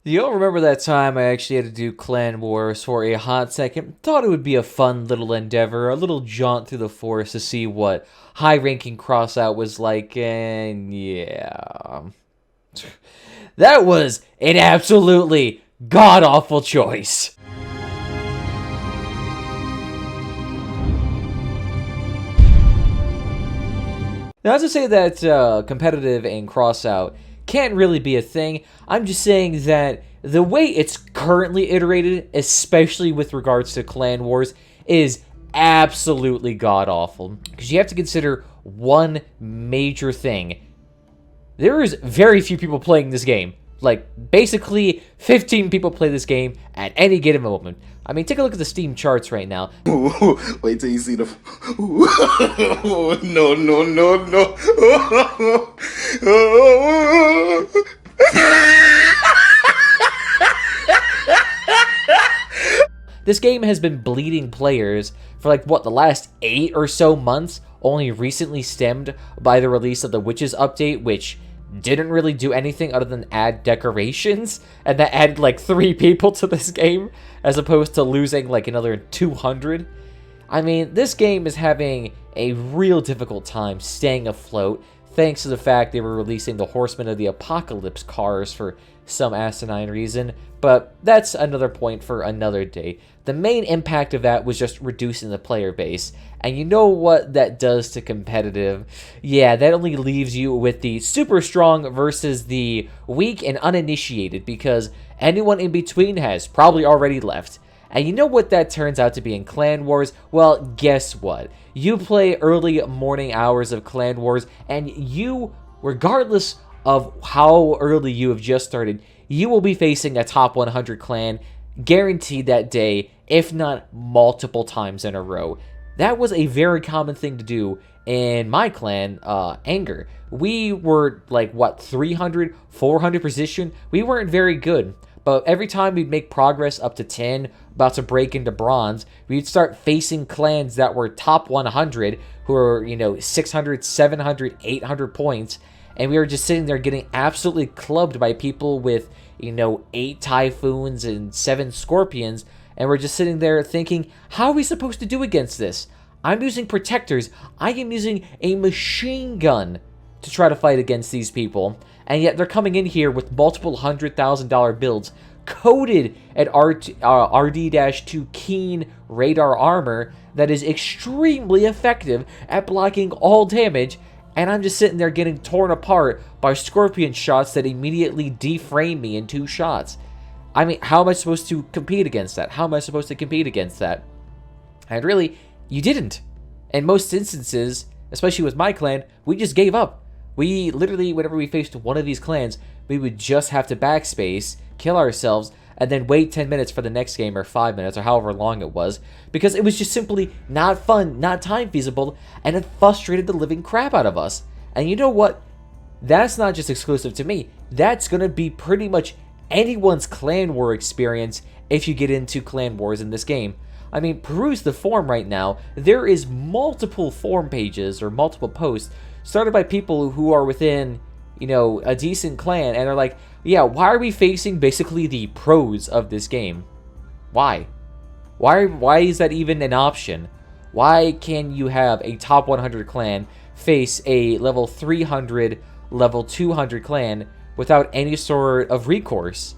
You'll remember that time I actually had to do Clan Wars for a hot second. Thought it would be a fun little endeavor, a little jaunt through the forest to see what high-ranking Crossout was like, and yeah. That was an absolutely god-awful choice. Not to say that competitive and Crossout can't really be a thing. I'm just saying that the way it's currently iterated, especially with regards to Clan Wars, is absolutely god-awful. Because you have to consider one major thing. There is very few people playing this game. Like, basically, 15 people play this game at any given moment. I mean, take a look at the Steam charts right now. Wait till you see the. No, no, no, no. This game has been bleeding players for like, what, the last 8 or so months, only recently stemmed by the release of the Witches update, which didn't really do anything other than add decorations, and that added like 3 people to this game, as opposed to losing like another 200. I mean, this game is having a real difficult time staying afloat, thanks to the fact they were releasing the Horsemen of the Apocalypse cars for some asinine reason, but that's another point for another day. The main impact of that was just reducing the player base, and you know what that does to competitive? Yeah, that only leaves you with the super strong versus the weak and uninitiated, because anyone in between has probably already left. And you know what that turns out to be in Clan Wars? Well, guess what? You play early morning hours of Clan Wars, and you, regardless of how early you have just started, you will be facing a top 100 clan guaranteed that day, if not multiple times in a row. That was a very common thing to do in my clan, Anger. We were like, what, 300, 400 position? We weren't very good. But every time we'd make progress up to 10, about to break into bronze, we'd start facing clans that were top 100, who were, 600, 700, 800 points, and we were just sitting there getting absolutely clubbed by people with, 8 Typhoons and 7 Scorpions, and we're just sitting there thinking, how are we supposed to do against this? I'm using protectors. I am using a machine gun to try to fight against these people, and yet they're coming in here with multiple $100,000 builds, coated at RD-2 Keen radar armor that is extremely effective at blocking all damage, and I'm just sitting there getting torn apart by Scorpion shots that immediately deframe me in 2 shots. I mean, how am I supposed to compete against that? How am I supposed to compete against that? And really, you didn't. In most instances, especially with my clan, we just gave up. We literally, whenever we faced one of these clans, we would just have to backspace, kill ourselves, and then wait 10 minutes for the next game, or 5 minutes, or however long it was, because it was just simply not fun, not time feasible, and it frustrated the living crap out of us. And you know what? That's not just exclusive to me. That's going to be pretty much anyone's clan war experience if you get into clan wars in this game. I mean, peruse the forum right now. There is multiple forum pages or multiple posts started by people who are within, a decent clan, and they're like, yeah, why are we facing basically the pros of this game? Why? Why is that even an option? Why can you have a top 100 clan face a level 300, level 200 clan without any sort of recourse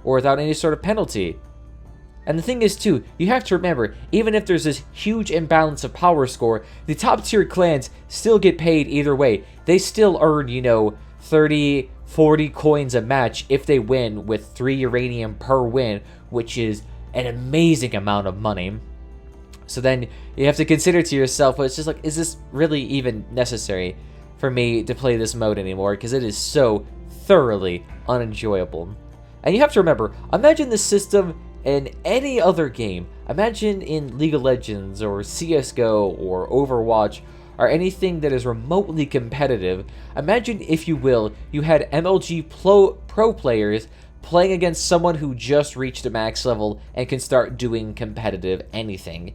or without any sort of penalty? And the thing is, too, you have to remember, even if there's this huge imbalance of power score, the top tier clans still get paid either way. They still earn, 30, 40 coins a match if they win with 3 uranium per win, which is an amazing amount of money. So then you have to consider to yourself, well, it's just like, is this really even necessary for me to play this mode anymore? Because it is so thoroughly unenjoyable. And you have to remember, imagine this system in any other game. Imagine in League of Legends or CSGO or Overwatch or anything that is remotely competitive. Imagine, if you will, you had MLG pro players playing against someone who just reached a max level and can start doing competitive anything.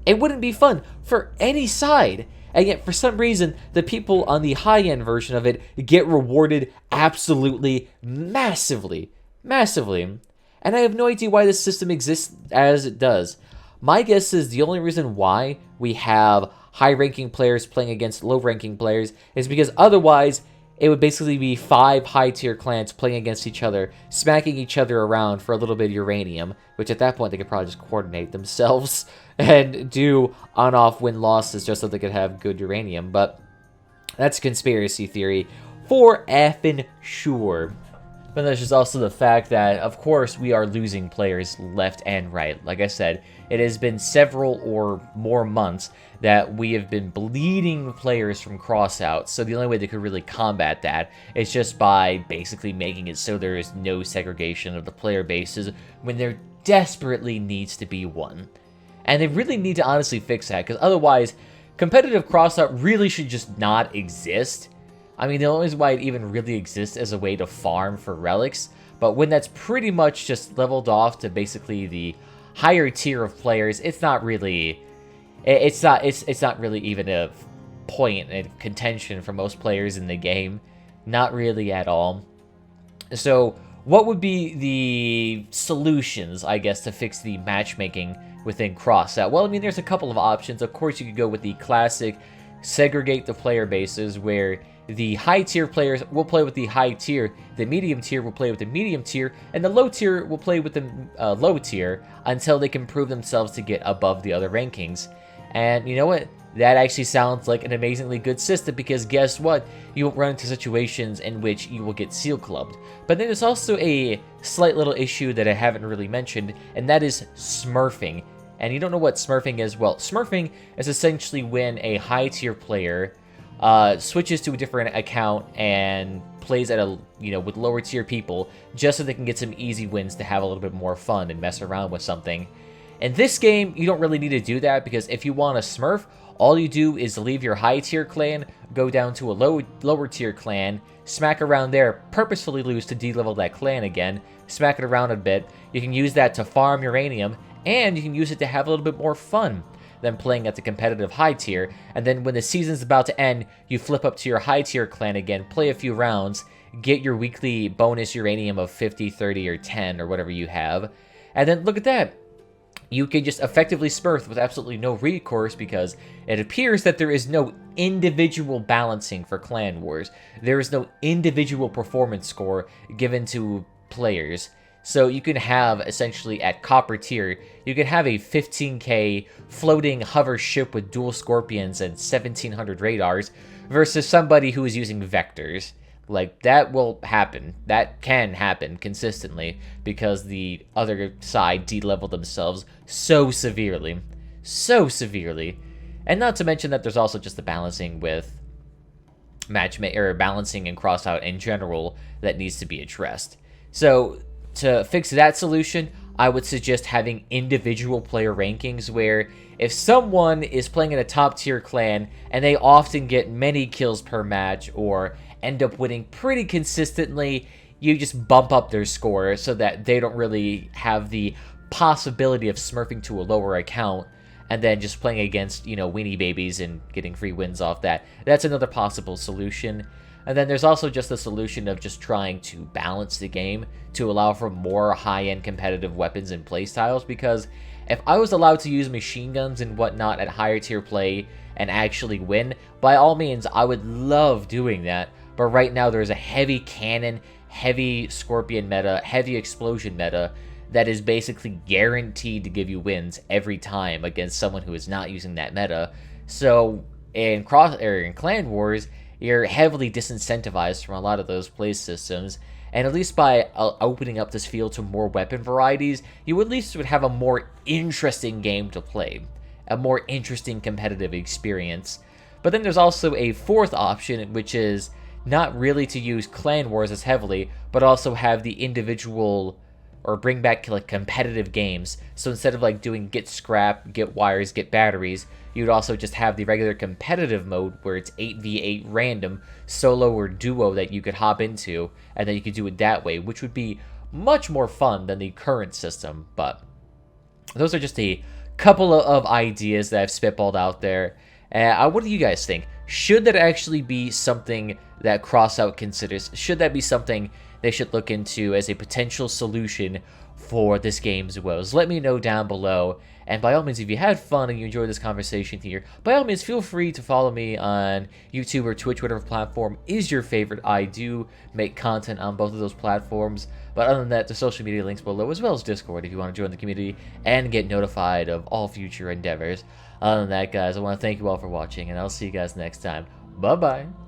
It wouldn't be fun for any side. And yet, for some reason, the people on the high-end version of it get rewarded absolutely massively. Massively. And I have no idea why this system exists as it does. My guess is the only reason why we have high-ranking players playing against low-ranking players is because otherwise it would basically be 5 high-tier clans playing against each other, smacking each other around for a little bit of uranium, which at that point they could probably just coordinate themselves and do on-off win losses just so they could have good uranium. But that's a conspiracy theory for effing sure. But there's just also the fact that, of course, we are losing players left and right. Like I said, it has been several or more months that we have been bleeding players from Crossout. So the only way they could really combat that is just by basically making it so there is no segregation of the player bases when there desperately needs to be one. And they really need to honestly fix that, because otherwise, competitive Crossout really should just not exist. I mean, the only reason why it even really exists as a way to farm for relics, but when that's pretty much just leveled off to basically the higher tier of players, it's not really, it's not really even a point in contention for most players in the game, not really at all. So, what would be the solutions, I guess, to fix the matchmaking within Crossout? Well, I mean, there's a couple of options. Of course, you could go with the classic segregate the player bases, where the high tier players will play with the high tier, the medium tier will play with the medium tier, and the low tier will play with the low tier until they can prove themselves to get above the other rankings. And you know what? That actually sounds like an amazingly good system, because guess what? You won't run into situations in which you will get seal clubbed. But then there's also a slight little issue that I haven't really mentioned, and that is smurfing. And you don't know what smurfing is? Well, smurfing is essentially when a high tier player switches to a different account and plays at a, with lower tier people, just so they can get some easy wins to have a little bit more fun and mess around with something. In this game, you don't really need to do that, because if you want to smurf, all you do is leave your high tier clan, go down to a lower tier clan, smack around there, purposefully lose to de-level that clan again, smack it around a bit. You can use that to farm uranium, and you can use it to have a little bit more fun than playing at the competitive high tier. And then when the season's about to end, you flip up to your high tier clan again, play a few rounds, get your weekly bonus uranium of 50, 30, or 10, or whatever you have. And then look at that. You can just effectively smurf with absolutely no recourse, because it appears that there is no individual balancing for clan wars. There is no individual performance score given to players. So you can have, essentially, at copper tier, you can have a 15k floating hover ship with dual scorpions and 1700 radars versus somebody who is using vectors. Like, that will happen. That can happen consistently, because the other side de-leveled themselves so severely. So severely. And not to mention that there's also just the balancing with balancing in Crossout in general that needs to be addressed. So to fix that solution, I would suggest having individual player rankings, where if someone is playing in a top tier clan and they often get many kills per match or end up winning pretty consistently, you just bump up their score so that they don't really have the possibility of smurfing to a lower account and then just playing against, weenie babies and getting free wins off that. That's another possible solution. And then there's also just the solution of just trying to balance the game to allow for more high-end competitive weapons and playstyles, because if I was allowed to use machine guns and whatnot at higher tier play and actually win, by all means, I would love doing that. But right now, there's a heavy cannon, heavy scorpion meta, heavy explosion meta that is basically guaranteed to give you wins every time against someone who is not using that meta. So in Clan Wars, you're heavily disincentivized from a lot of those play systems, and at least by opening up this field to more weapon varieties, you at least would have a more interesting game to play, a more interesting competitive experience. But then there's also a fourth option, which is not really to use Clan Wars as heavily, but also have the individual, or bring back like competitive games. So instead of like doing get scrap, get wires, get batteries, you'd also just have the regular competitive mode where it's 8v8 random, solo or duo that you could hop into, and then you could do it that way, which would be much more fun than the current system. But those are just a couple of ideas that I've spitballed out there. What do you guys think? Should that actually be something that Crossout considers? Should that be something they should look into as a potential solution for this game's woes. Let me know down below, and by all means, if you had fun and you enjoyed this conversation here, by all means, feel free to follow me on YouTube or Twitch, whatever platform is your favorite. I do make content on both of those platforms, but other than that, the social media links below, as well as Discord if you want to join the community and get notified of all future endeavors. Other than that, guys, I want to thank you all for watching, and I'll see you guys next time. Bye-bye.